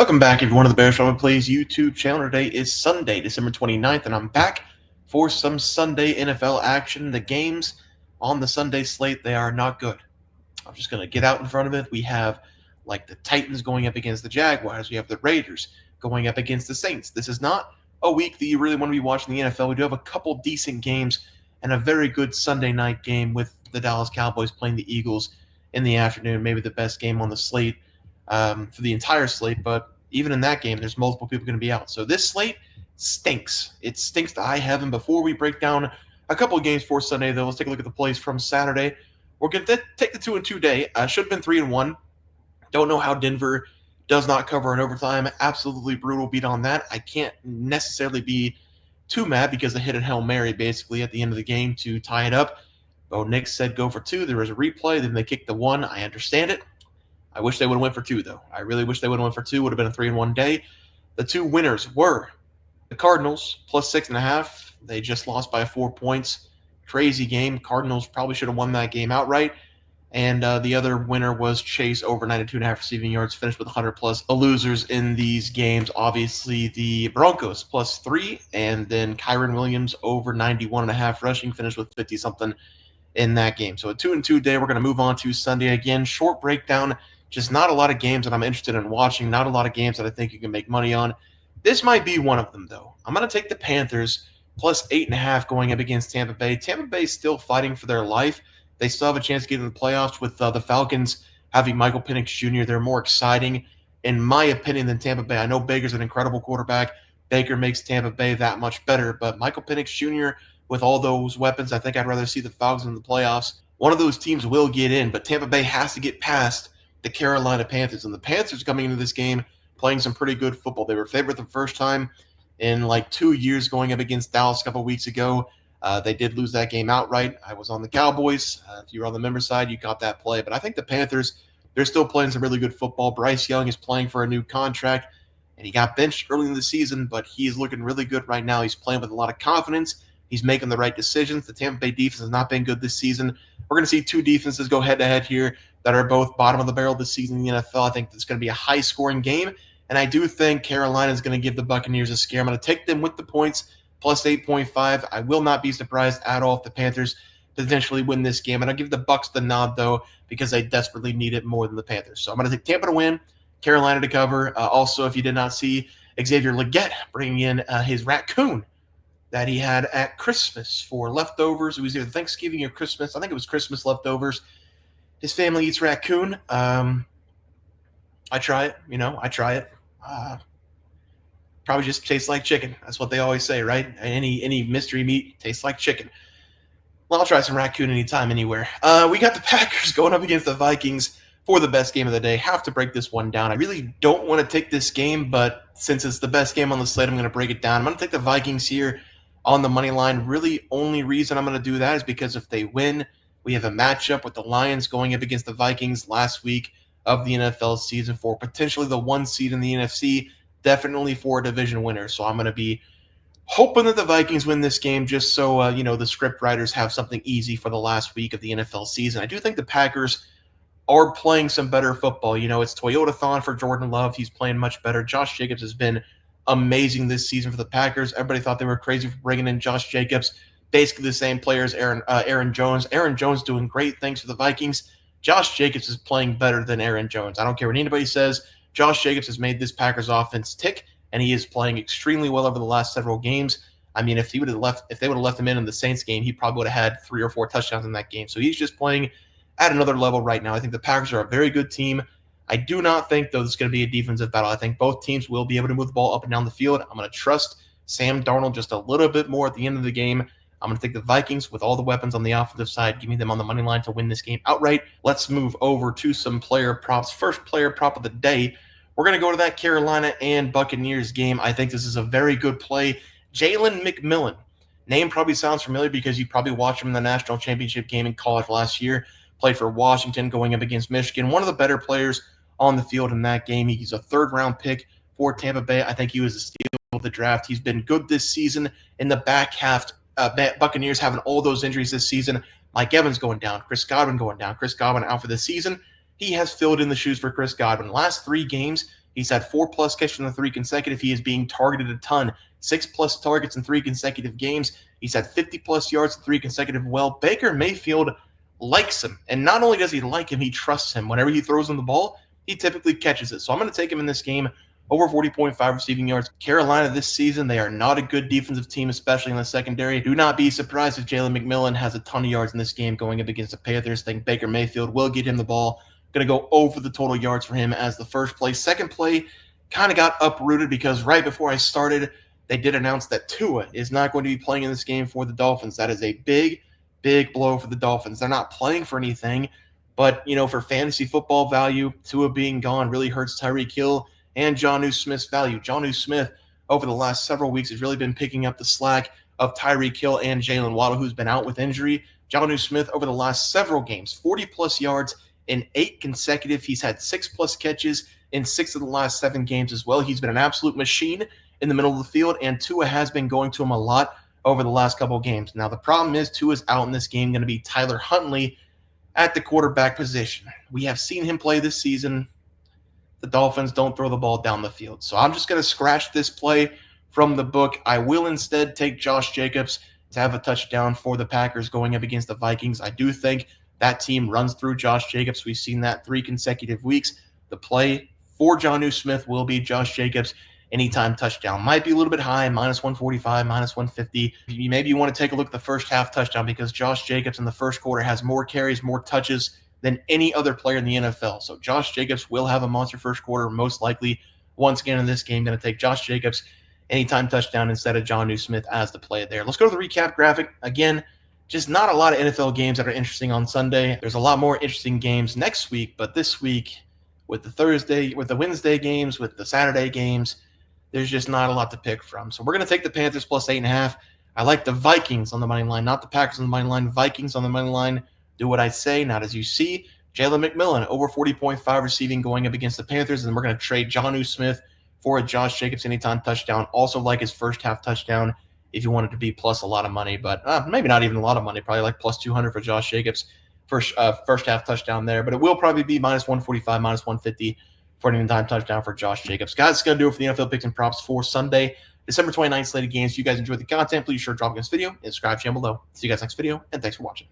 Welcome back, everyone, to the Bears Family Plays YouTube channel. Today is Sunday, December 29th, and I'm back for some Sunday NFL action. The games on the Sunday slate, they are not good. I'm just going to get out in front of it. We have, like, the Titans going up against the Jaguars. We have the Raiders going up against the Saints. This is not a week that you really want to be watching the NFL. We do have a couple decent games and a very good Sunday night game with the Dallas Cowboys playing the Eagles in the afternoon, maybe the best game on the slate for the entire slate, but even in that game, there's multiple people going to be out. So this slate stinks. It stinks to high heaven. Before we break down a couple of games for Sunday, though, let's take a look at the plays from Saturday. We're going to take the 2-2 day. Should have been 3-1. Don't know how Denver does not cover in overtime. Absolutely brutal beat on that. I can't necessarily be too mad because they hit a Hail Mary basically at the end of the game to tie it up. Bo Nix said go for 2. There was a replay. Then they kicked the 1. I understand it. I wish they would have went for 2, though. I really wish they would have went for 2. Would have been a 3-1 day. The 2 winners were the Cardinals, plus 6.5. They just lost by 4 points. Crazy game. Cardinals probably should have won that game outright. And the other winner was Chase over 92.5 receiving yards, finished with 100+. The losers in these games, obviously the Broncos, plus 3. And then Kyron Williams over 91.5 rushing, finished with 50-something in that game. So a 2-2 day. We're going to move on to Sunday again. Short breakdown. Just not a lot of games that I'm interested in watching, not a lot of games that I think you can make money on. This might be one of them, though. I'm going to take the Panthers plus 8.5 going up against Tampa Bay. Tampa Bay is still fighting for their life. They still have a chance to get in the playoffs with the Falcons having Michael Penix Jr. They're more exciting, in my opinion, than Tampa Bay. I know Baker's an incredible quarterback. Baker makes Tampa Bay that much better, but Michael Penix Jr., with all those weapons, I think I'd rather see the Falcons in the playoffs. One of those teams will get in, but Tampa Bay has to get past the Carolina Panthers. And the Panthers coming into this game playing some pretty good football. They were favored the first time in like 2 years going up against Dallas a couple weeks ago. They did lose that game outright. I was on the Cowboys. If you were on the member side, you got that play. But I think the Panthers, they're still playing some really good football. Bryce Young is playing for a new contract, and he got benched early in the season, but he's looking really good right now. He's playing with a lot of confidence. He's making the right decisions. The Tampa Bay defense has not been good this season. We're going to see 2 defenses go head-to-head here that are both bottom of the barrel this season in the NFL. I think it's going to be a high-scoring game, and I do think Carolina is going to give the Buccaneers a scare. I'm going to take them with the points, plus 8.5. I will not be surprised at all if the Panthers potentially win this game, and I'll give the Bucs the nod, though, because they desperately need it more than the Panthers. So I'm going to take Tampa to win, Carolina to cover. Also, if you did not see, Xavier Legette bringing in his raccoon that he had at Christmas for leftovers. It was either Thanksgiving or Christmas. I think it was Christmas leftovers. His family eats raccoon. I try it. I try it. Probably just tastes like chicken. That's what they always say, right? Any mystery meat tastes like chicken. Well, I'll try some raccoon anytime, anywhere. We got the Packers going up against the Vikings for the best game of the day. Have to break this one down. I really don't want to take this game, but since it's the best game on the slate, I'm going to break it down. I'm going to take the Vikings here on the money line. Really, only reason I'm going to do that is because if they win, we have a matchup with the Lions going up against the Vikings last week of the NFL season for potentially the 1 seed in the NFC, definitely for a division winner. So I'm going to be hoping that the Vikings win this game just so, the script writers have something easy for the last week of the NFL season. I do think the Packers are playing some better football. It's Toyota-thon for Jordan Love. He's playing much better. Josh Jacobs has been amazing this season for the Packers. Everybody thought they were crazy for bringing in Josh Jacobs. Basically the same player as Aaron Jones. Aaron Jones doing great things for the Vikings. Josh Jacobs is playing better than Aaron Jones. I don't care what anybody says. Josh Jacobs has made this Packers offense tick, and he is playing extremely well over the last several games. I mean, if they would have left him in the Saints game, he probably would have had 3 or 4 touchdowns in that game. So he's just playing at another level right now. I think the Packers are a very good team. I do not think, though, this is going to be a defensive battle. I think both teams will be able to move the ball up and down the field. I'm going to trust Sam Darnold just a little bit more at the end of the game. I'm going to take the Vikings with all the weapons on the offensive side. Give me them on the money line to win this game outright. Let's move over to some player props. First player prop of the day, we're going to go to that Carolina and Buccaneers game. I think this is a very good play. Jalen McMillan. Name probably sounds familiar because you probably watched him in the national championship game in college last year. Played for Washington going up against Michigan. One of the better players on the field in that game. He's a 3rd-round pick for Tampa Bay. I think he was a steal of the draft. He's been good this season in the back half. Buccaneers having all those injuries this season. Mike Evans going down. Chris Godwin going down. Chris Godwin out for the season. He has filled in the shoes for Chris Godwin. Last 3 games, He's had 4+ catches in the 3 consecutive. He is being targeted a ton. 6+ targets in 3 consecutive games. He's had 50+ yards in 3 consecutive. Well, Baker Mayfield likes him. And not only does he like him, he trusts him. Whenever he throws him the ball, he typically catches it. So I'm going to take him in this game over 40.5 receiving yards. Carolina this season, they are not a good defensive team, especially in the secondary. Do not be surprised if Jalen McMillan has a ton of yards in this game going up against the Panthers. I think Baker Mayfield will get him the ball. Going to go over the total yards for him as the first play. Second play kind of got uprooted because right before I started, they did announce that Tua is not going to be playing in this game for the Dolphins. That is a big, big blow for the Dolphins. They're not playing for anything, but, for fantasy football value, Tua being gone really hurts Tyreek Hill and Jonnu Smith's value. Jonnu Smith, over the last several weeks, has really been picking up the slack of Tyreek Hill and Jalen Waddle, who's been out with injury. Jonnu Smith, over the last several games, 40+ yards in 8 consecutive. He's had 6+ catches in 6 of the last 7 games as well. He's been an absolute machine in the middle of the field, and Tua has been going to him a lot over the last couple of games. Now, the problem is Tua's out in this game, going to be Tyler Huntley at the quarterback position. We have seen him play this season. The Dolphins don't throw the ball down the field. So I'm just going to scratch this play from the book. I will instead take Josh Jacobs to have a touchdown for the Packers going up against the Vikings. I do think that team runs through Josh Jacobs. We've seen that 3 consecutive weeks. The play for Jonnu Smith will be Josh Jacobs anytime touchdown. Might be a little bit high, -145, -150. Maybe you want to take a look at the first half touchdown because Josh Jacobs in the first quarter has more carries, more touches than any other player in the NFL. So Josh Jacobs will have a monster first quarter, most likely. Once again in this game, going to take Josh Jacobs anytime touchdown instead of Jonnu Smith as the play there. Let's go to the recap graphic. Again, just not a lot of NFL games that are interesting on Sunday. There's a lot more interesting games next week, but this week with the Wednesday games, with the Saturday games, there's just not a lot to pick from. So we're going to take the Panthers plus 8.5. I like the Vikings on the money line, not the Packers on the money line. Vikings on the money line. Do what I say, not as you see. Jalen McMillan, over 40.5 receiving going up against the Panthers. And we're going to trade Jonnu Smith for a Josh Jacobs anytime touchdown. Also like his first half touchdown if you wanted to be plus a lot of money. But maybe not even a lot of money. Probably like plus 200 for Josh Jacobs. First half touchdown there. But it will probably be -145, -150 for an anytime touchdown for Josh Jacobs. Guys, it's going to do it for the NFL picks and props for Sunday, December 29th slated games. If you guys enjoyed the content, please be sure to drop a this video and subscribe channel below. See you guys next video, and thanks for watching.